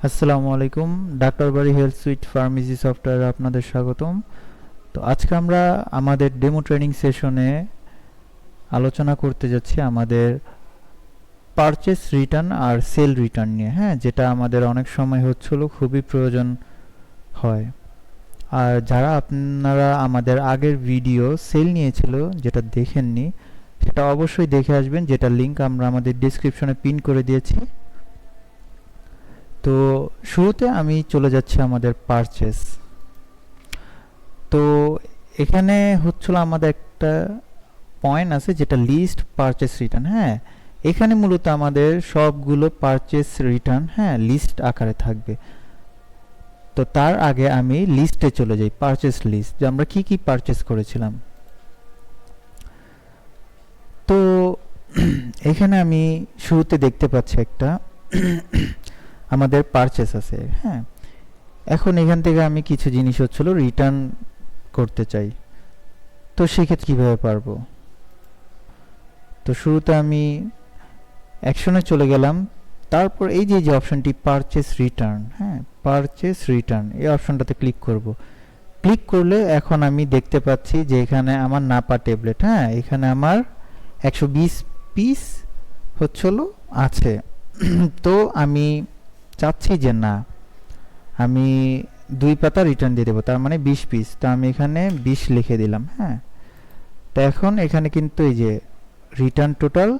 আসসালামু আলাইকুম। ডাক্তার বাড়ি হেলথ সুইট ফার্মেসি সফটওয়্যারে আপনাদের স্বাগতম। তো আজকে আমরা আমাদের ডেমো ট্রেনিং সেশনে আলোচনা করতে যাচ্ছি আমাদের পারচেস রিটার্ন আর সেল রিটার্ন নিয়ে, হ্যাঁ, যেটা আমাদের অনেক সময় হচ্ছিল খুবই প্রয়োজন হয়। আর যারা আপনারা আমাদের আগের ভিডিও সেল নিয়েছিল যেটা দেখেননি, সেটা অবশ্যই দেখে আসবেন, যেটা লিংক আমরা আমাদের ডিসক্রিপশনে পিন করে দিয়েছি। তো শুরুতে আমি চলে যাচ্ছি আমাদের পারচেস। তো এখানে হচ্ছিল আমাদের একটা পয়েন্ট আছে যেটা লিস্ট পারচেস রিটার্ন, হ্যাঁ। এখানে মূলত আমাদের সবগুলো পারচেস রিটার্ন, হ্যাঁ, লিস্ট আকারে থাকবে। তো তার আগে আমি লিস্টে চলে যাই, পারচেস লিস্ট, যে আমরা কি কি পারচেস করেছিলাম। তো এখানে আমি শুরুতে দেখতে পাচ্ছি একটা আমাদের পারচেস আছে, হ্যাঁ। এখন এখান থেকে আমি কিছু জিনিস হচ্ছিল রিটার্ন করতে চাই। তো সেক্ষেত্রে কিভাবে পারবো? তো শুরুতে আমি অ্যাকশনে চলে গেলাম। তারপর এই যে অপশনটি পারচেস রিটার্ন, হ্যাঁ, পারচেস রিটার্ন, এই অপশনটাতে ক্লিক করব। ক্লিক করলে এখন আমি দেখতে পাচ্ছি যে এখানে আমার নাপা ট্যাবলেট, হ্যাঁ, এখানে আমার 120 পিস হচ্ছিল আছে। তো আমি চাচ্ছি যে না, আমি 2 পাতা রিটার্ন দিয়ে দেবো, তার মানে 20 পিস। তো আমি এখানে 20 লিখে দিলাম, হ্যাঁ। তো এখন এখানে কিন্তু এই যে রিটার্ন টোটাল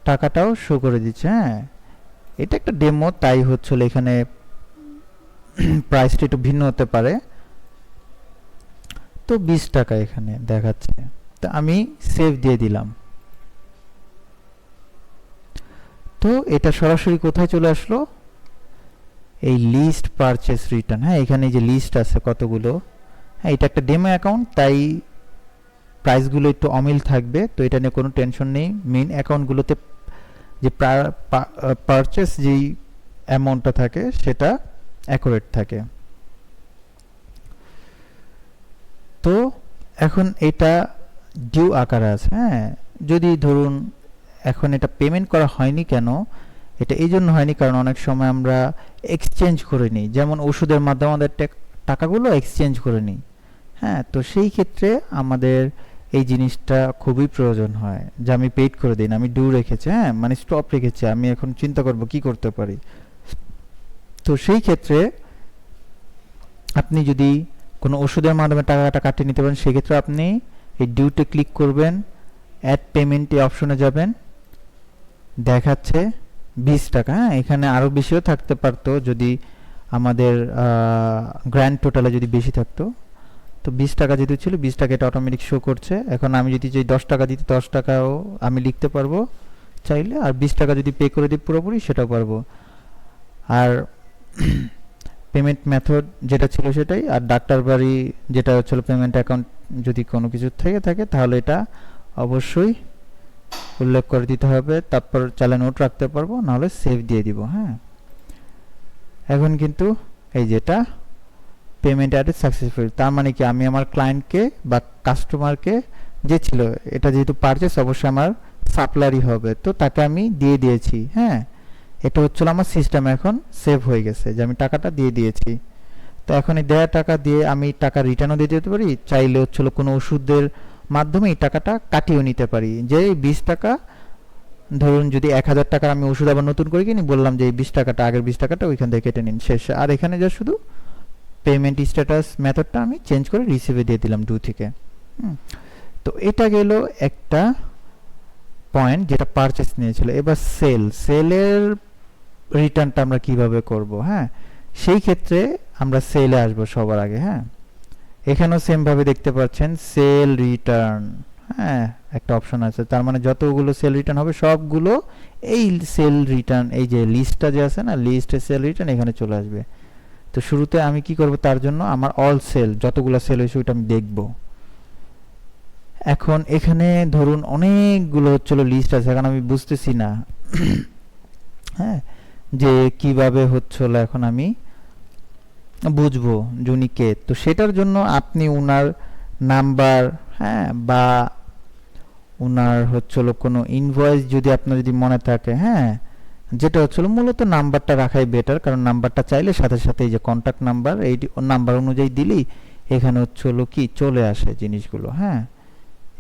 টাকাটাও শো করে দিচ্ছে, হ্যাঁ। এটা একটা ডেমো, তাই হচ্ছিল এখানে প্রাইসটা একটু ভিন্ন হতে পারে। তো 20 টাকা এখানে দেখাচ্ছে। তো আমি সেভ দিয়ে দিলাম। তো এটা সরাসরি কোথায় চলে আসলো? এই লিস্ট পারচেস রিটার্ন, হ্যাঁ, এখানে যে লিস্ট আছে কতগুলো, হ্যাঁ, এটা একটা ডেমো অ্যাকাউন্ট, তাই প্রাইসগুলো একটু অমিল থাকবে। তো এটা নিয়ে কোনো টেনশন নেই। মেইন অ্যাকাউন্টগুলোতে যে পারচেস যেই অ্যামাউন্টটা থাকে সেটা অ্যাকুরেট থাকে। তো এখন এটা ডিউ আকারে আছে, হ্যাঁ। যদি ধরুন এখন এটা পেমেন্ট করা হয়নি কেন? এটা এই জন্য হয়নি কারণ অনেক সময় আমরা এক্সচেঞ্জ করে নিই, যেমন ওষুধের মাধ্যমে আমাদের টাকাগুলো এক্সচেঞ্জ করে নিই, হ্যাঁ। তো সেই ক্ষেত্রে আমাদের এই জিনিসটা খুবই প্রয়োজন হয় যে আমি পেইড করে দিই না, আমি ডিউ রেখেছি, হ্যাঁ, মানে স্টপ রেখেছি, আমি এখন চিন্তা করব কি করতে পারি। তো সেই ক্ষেত্রে আপনি যদি কোনো ওষুধের মাধ্যমে টাকাটা কাটিয়ে নিতে পারেন, সেক্ষেত্রে আপনি এই ডিউতে ক্লিক করবেন, অ্যাড পেমেন্ট এই অপশনে যাবেন, দেখাচ্ছে 20 টাকা, হ্যাঁ। এখানে আরও বেশিও থাকতে পারতো যদি আমাদের গ্র্যান্ড টোটালে যদি বেশি থাকতো। তো 20 টাকা যেহেতু ছিল, 20 টাকা এটা অটোমেটিক শো করছে। এখন আমি যদি চাই 10 টাকা দিতে, 10 টাকাও আমি লিখতে পারবো চাইলে, আর 20 টাকা যদি পে করে দিই পুরোপুরি সেটাও পারবো। আর পেমেন্ট মেথড যেটা ছিল সেটাই, আর ডাক্তার বাড়ি যেটা হচ্ছিল পেমেন্ট অ্যাকাউন্ট, যদি কোনো কিছু থেকে থাকে তাহলে এটা অবশ্যই উল্লেখ করে দিতে হবে। তারপর চালে নোট রাখতে পারবো, নাহলে সেভ দিয়ে দিব, হ্যাঁ। এখন কিন্তু এই যেটা পেমেন্ট অ্যাডেড সাকসেসফুল, তার মানে কি আমি আমার ক্লায়েন্টকে বা কাস্টমারকে যে ছিল, এটা যেহেতু পারচেস অবশ্যই আমার সাপ্লায়ারই হবে, তো তাকে আমি দিয়ে দিয়েছি, হ্যাঁ। এটা হচ্ছিল আমার সিস্টেম এখন সেভ হয়ে গেছে যে আমি টাকাটা দিয়ে দিয়েছি। তো এখন এই দেয়া টাকা দিয়ে আমি টাকা রিটার্নও দিয়ে দিতে পারি, চাইলে হচ্ছিল কোনো ওষুধের মাধ্যমে এই টাকাটা কাটিয়েও নিতে পারি। যে এই 20 টাকা, ধরুন যদি 1000 টাকার আমি ওষুধ আবার নতুন করে কিনি, বললাম যে এই 20 টাকাটা, আগের 20 টাকাটা ওইখান থেকে কেটে নিন, শেষ। আর এখানে যা শুধু পেমেন্ট স্ট্যাটাস মেথডটা আমি চেঞ্জ করে রিসিভে দিয়ে দিলাম ডু থেকে। তো এটা গেল একটা পয়েন্ট যেটা পারচেস নিয়েছিল। এবার সেলের রিটার্নটা আমরা কিভাবে করব, হ্যাঁ। সেই ক্ষেত্রে আমরা সেলে আসবো সবার আগে, হ্যাঁ। এখানেও সেম ভাবে দেখতে পাচ্ছেন সেল রিটার্ন, হ্যাঁ, একটা অপশন আছে। তার মানে যতগুলো সেল রিটার্ন হবে সবগুলো এই সেল রিটার্ন, এই যে লিস্টটা যে আছে না, লিস্টে সেল রিটার্ন এখানে চলে আসবে। তো শুরুতে আমি কি করব, তার জন্য আমার অল সেল যতগুলো সেল হয়েছে ওইটা আমি দেখব। এখন এখানে ধরুন অনেকগুলো হচ্ছিল লিস্ট আছে, এখন আমি বুঝতেছি না হ্যাঁ, যে কিভাবে হচ্ছিল এখন আমি বুঝবো জুনি কে। তো সেটার জন্য আপনি উনার নাম্বার, হ্যাঁ, বা উনার হচ্ছিল কোনো ইনভয়েস যদি আপনার যদি মনে থাকে, হ্যাঁ, যেটা হচ্ছিল মূলত নাম্বারটা রাখাই বেটার, কারণ নাম্বারটা চাইলে সাথে সাথে এই যে কন্ট্যাক্ট নাম্বার এই নাম্বার অনুযায়ী দিলেই এখানে হচ্ছিল কি চলে আসে জিনিসগুলো। হ্যাঁ,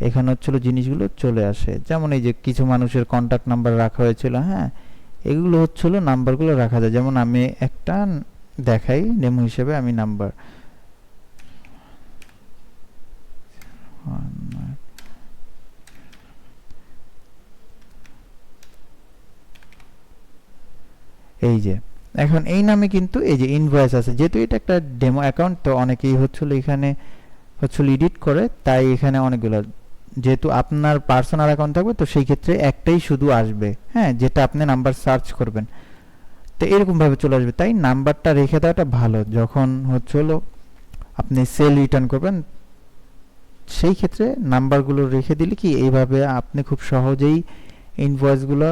এখানে হচ্ছিল জিনিসগুলো চলে আসে, যেমন এই যে কিছু মানুষের কন্ট্যাক্ট নাম্বার রাখা হয়েছিল। হ্যাঁ, এগুলো হচ্ছিল নাম্বারগুলো রাখা যায়। যেমন আমি একটা দেখাই ডেমো হিসেবে, আমি নাম্বার এই যে এখন এই নামে কিন্তু এই যে ইনভয়েস আছে, যেহেতু এটা একটা ডেমো অ্যাকাউন্ট তো অনেকেই হচ্ছিল এখানে হচ্ছিল এডিট করে, তাই এখানে অনেকগুলো, যেহেতু আপনার পার্সোনাল অ্যাকাউন্ট থাকবে তো সেই ক্ষেত্রে একটাই শুধু আসবে। হ্যাঁ, যেটা আপনি নাম্বার সার্চ করবেন তো এরকম ভাবে চলে আসবে, তাই নাম্বারটা রেখে দেওয়াটা ভালো। যখন হচ্ছিল আপনি সেল রিটার্ন করবেন সেই ক্ষেত্রে নাম্বারগুলো রেখে দিলে কি এইভাবে আপনি খুব সহজেই ইনভয়েসগুলো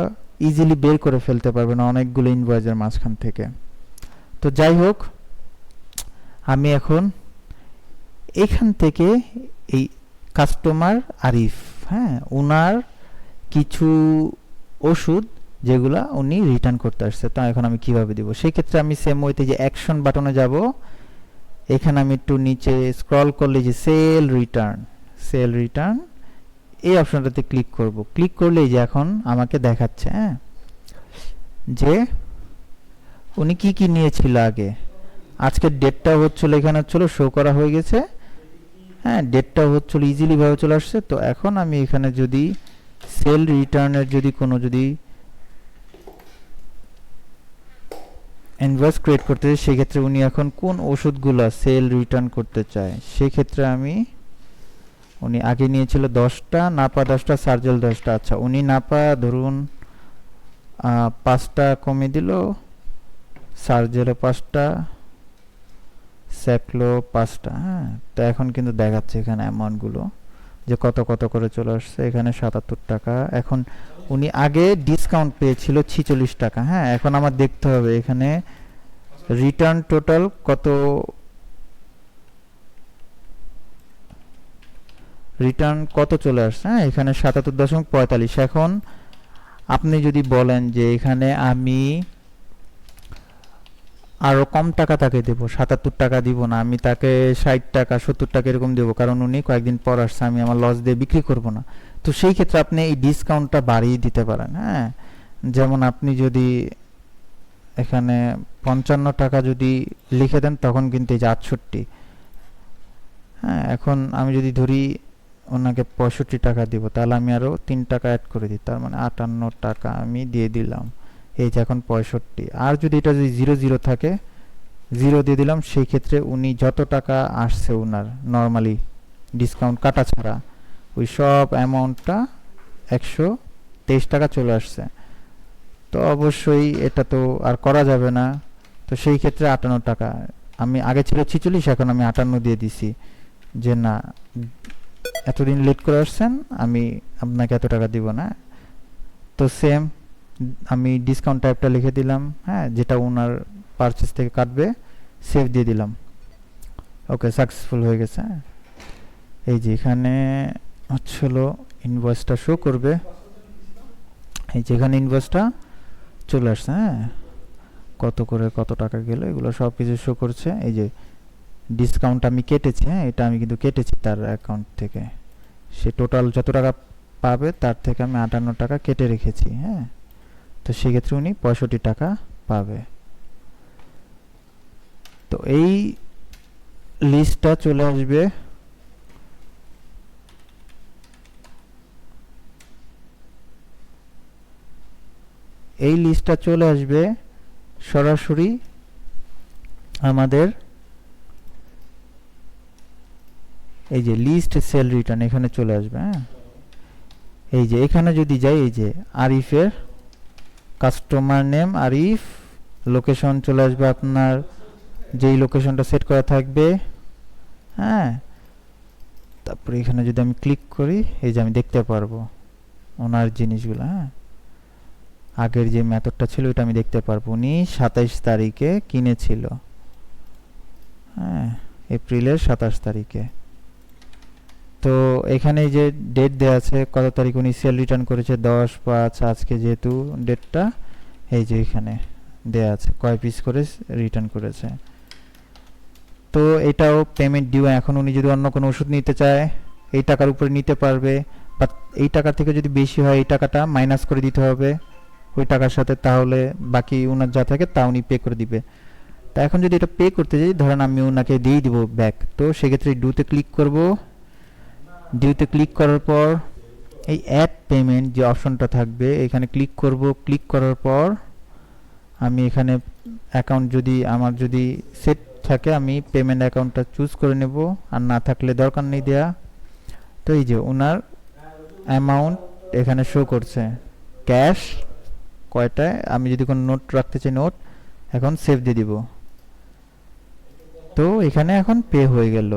ইজিলি বের করে ফেলতে পারবেন অনেকগুলো ইনভয়েসের মাঝখান থেকে। তো যাই হোক, আমি এখন এখান থেকে এই কাস্টমার আরিফ, হ্যাঁ, ওনার কিছু ওষুধ যেগুলা উনি রিটার্ন করতে আসছে, তো এখন আমি কিভাবে দিব সেই ক্ষেত্রে আমি সেম ওয়েতে যে অ্যাকশন বাটনে যাব, এখানে আমি একটু নিচে স্ক্রল করলে যে সেল রিটার্ন এই অপশনটাতে ক্লিক করব। ক্লিক করলেই যে এখন আমাকে দেখাচ্ছে, হ্যাঁ, যে উনি কি কি নিয়েছিল আগে। আজকের ডেটটা হচ্ছিল এখানে হচ্ছিল শো করা হয়ে গেছে। হ্যাঁ, ডেটটা হচ্ছিল ইজিলি ভাবে চলে আসছে। তো এখন আমি এখানে যদি সেল রিটার্নের যদি কোনো যদি ইনভয়েস ক্রিয়েট করতে চাই সেক্ষেত্রে উনি এখন কোন ওষুধগুলো সেল রিটার্ন করতে চায় সেক্ষেত্রে আমি, উনি আগে নিয়েছিল 10টা, নাপা 10টা, সার্জেল 10টা। আচ্ছা, উনি নাপা ধরুন 5টা কমিয়ে দিল, সার্জেলও 5টা, স্যাকলো 5টা। হ্যাঁ, তো এখন কিন্তু দেখাচ্ছে এখানে অ্যামাউন্টগুলো যে কত কত করে চলে আসছে। এখানে 77 টাকা। এখন উনি আগে ডিসকাউন্ট পেয়েছিল 46 টাকা। হ্যাঁ, এখন আমার দেখতে হবে এখানে রিটার্ন টোটাল কত, রিটার্ন কত চলে আসছে। হ্যাঁ, এখানে 77.45। এখন আপনি যদি বলেন যে এখানে আমি আরো কম টাকা তাকে দেবো, 77 টাকা দিব না, আমি তাকে 60 টাকা 70 টাকা এরকম দেবো, কারণ উনি কয়েকদিন পর আসছে, আমি আমার লস দিয়ে বিক্রি করব না। তো সেই ক্ষেত্রে আপনি এই ডিসকাউন্টটা বাড়িয়ে দিতে পারেন। হ্যাঁ, যেমন আপনি যদি এখানে 55 টাকা যদি লিখে দেন তখন কিন্তু এই যে 68। হ্যাঁ, এখন আমি যদি ধরি ওনাকে 65 টাকা দিব, তাহলে আমি আরো 3 টাকা অ্যাড করে দিই, তার মানে 58 টাকা আমি দিয়ে দিলাম। এই যে এখন 65। আর যদি এটা যদি 00 থাকে, 0 দিয়ে দিলাম, সেই ক্ষেত্রে উনি যত টাকা আসছে ওনার নর্মালি ডিসকাউন্ট কাটা ছাড়া ওই সব অ্যামাউন্টটা 123 টাকা চলে আসছে। তো অবশ্যই এটা তো আর করা যাবে না। তো সেই ক্ষেত্রে 58 টাকা, আমি আগে ছিল 46, এখন আমি 58 দিয়ে দিছি, যে না এতদিন লেট করে আসছেন, আমি আপনাকে এত টাকা দিব না। তো সেম আমি ডিসকাউন্ট টাইপটা লিখে দিলাম, হ্যাঁ, যেটা ওনার পারচেস থেকে কাটবে, সেভ দিয়ে দিলাম। ওকে, সাকসেসফুল হয়ে গেছে। এই যে এখানে হচ্ছিল ইনভয়েসটা শো করবে, এই যে এখানে ইনভয়েসটা চলে আসছে। হ্যাঁ, কত করে কত টাকা গেল এগুলো সব কিছু শো করছে। এই যে ডিসকাউন্ট আমি কেটেছি, হ্যাঁ, এটা আমি কিন্তু কেটেছি তার অ্যাকাউন্ট থেকে, সে টোটাল যত টাকা পাবে তার থেকে আমি 58 টাকা কেটে রেখেছি। হ্যাঁ, তো সেক্ষেত্রে উনি 65 টাকা পাবে। তো এই লিস্টটা চলে আসবে সরাসরি আমাদের এই যে লিস্ট সেল রিটার্ন এখানে চলে আসবে। হ্যাঁ, এই যে এখানে যদি যাই, এই যে আরিফের কাস্টমার নেম আরিফ, লোকেশন চলে আসবে আপনার যেই লোকেশনটা সেট করা থাকবে। হ্যাঁ, তারপরে এখানে যদি আমি ক্লিক করি, এই যে আমি দেখতে পারবো ওনার জিনিসগুলো। হ্যাঁ, আগের যে মেথডটা ছিল এটা আমি দেখতে পারবো, উনি 27 তারিখে কিনেছিল। হ্যাঁ, এপ্রিলের 27 তারিখে। তো এখানে যে ডেট দেওয়া আছে কত তারিখ উনি সেল রিটার্ন করেছে, 10/5, আজকে যেহেতু ডেটটা এই যে এখানে দেয়া আছে কয় পিস করে রিটার্ন করেছে। তো এটাও পেমেন্ট ডিউ। এখন উনি যদি অন্য কোনো ওষুধ নিতে চায় এই টাকার উপরে নিতে পারবে, বা এই টাকা থেকে যদি বেশি হয় এই টাকাটা মাইনাস করে দিতে হবে ওই টাকার সাথে, তাহলে বাকি উনার যা থাকে তা উনি পে করে দিবে। তা এখন যদি এটা পে করতে যাই, ধরেন আমি ওনাকে দিয়ে দিব ব্যাক, তো সেক্ষেত্রে ডিউতে ক্লিক করব। ডিউতে ক্লিক করার পর এই অ্যাড পেমেন্ট যে অপশনটা থাকবে এখানে ক্লিক করব। ক্লিক করার পর আমি এখানে অ্যাকাউন্ট যদি আমার যদি সেট থাকে আমি পেমেন্ট অ্যাকাউন্টটা চুজ করে নেব, আর না থাকলে দরকার নেই দেয়া। তো এই যে ওনার অ্যামাউন্ট এখানে শো করছে, ক্যাশ কয়টায়, আমি যদি কোনো নোট রাখতে চাই নোট, এখন সেভ দিয়ে দিব। তো এখানে এখন পে হয়ে গেল।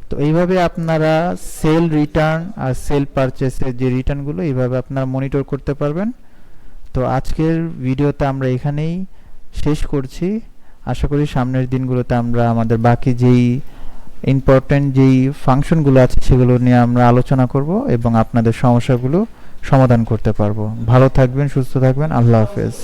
তো এইভাবে আপনারা সেল রিটার্ন আর সেল পারচেসের যে রিটার্নগুলো এইভাবে আপনারা মনিটর করতে পারবেন। তো আজকের ভিডিওতে আমরা এখানেই শেষ করছি। আশা করি সামনের দিনগুলোতে আমরা আমাদের বাকি যেই ইম্পর্টেন্ট যেই ফাংশনগুলো আছে সেগুলো নিয়ে আমরা আলোচনা করব এবং আপনাদের সমস্যাগুলো সমাধান করতে পারবো। ভালো থাকবেন, সুস্থ থাকবেন, আল্লাহ হাফেজ।